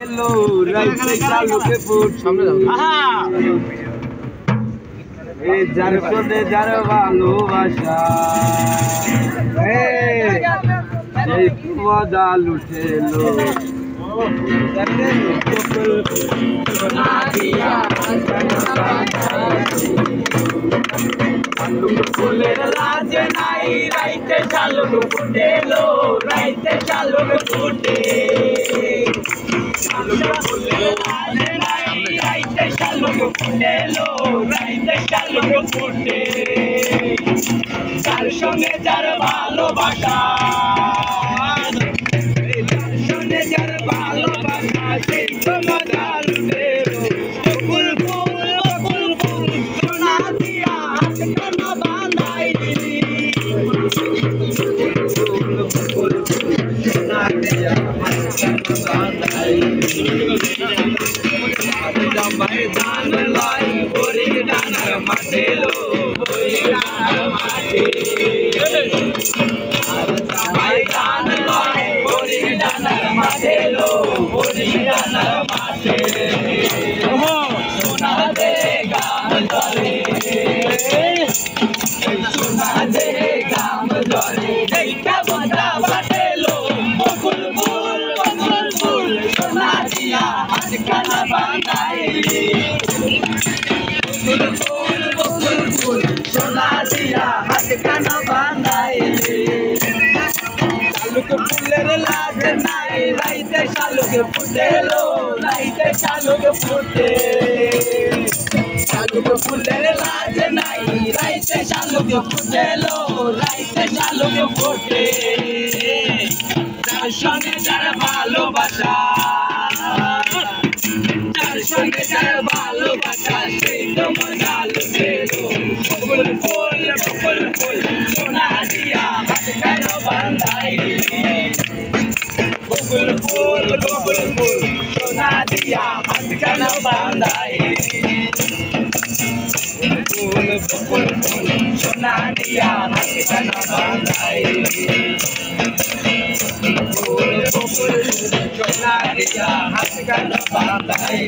hello right चालू के foot सामने जाओ ए जार सोने जार ভালোবাসা এই মজা লুটেলো ফুলের লাজে নাই রাইতে চালু ফুটেলো রাইতে চালু ফুটে ফুলের লাজে নাই রাইতে চালু ফুটেলো রাইতে চালু ফুটে যার সঙ্গে যার ভালোবাসা যার সঙ্গে যার ভালোবাসা সেই তো মজা লুটেলো ফুল ফুল ফুল ফুল সোনা দিয়া হাত কানা বাঁধাই সোনা দিয়া হাত কানা বাঁধাই জামাই ধান লাই ভরি ডানার মাঠে লো ভরি ডানার মাঠে জামাই ধান লাই ভরি ডানার মাঠে লো ভরি ডানার মাঠে সোনা দে গাম জলে সোনা দে গাম জলে দেখা বন্ধা বাটে লো বকুল ফুল সোনা দিয়া হাত কানা বাঁধাই বকুল ফুল সোনা দিয়া হাত কানা বাঁধাই শালুক ফুলের লাজ নাই রাইতে শালুক ফুটেলো রাইতে শালুক ফুটে শালুক ফুলের লাজ নাই রাইতে শালুক ফুটেলো রাইতে শালুক ফুটে যার সঙ্গে যার ভালোবাসা যার সঙ্গে যার ভালোবাসা সেই তো মজা লুটেলো বকুল ফুল সোনা দিয়া হাত কানা বাঁধাই বকুল ফুল সোনা দিয়া হাত কানা বাঁধাই বকুল ফুল সোনা দিয়া হাত কানা বাঁধাই ফুল সোনা দিয়া হাত কানা বাঁধাই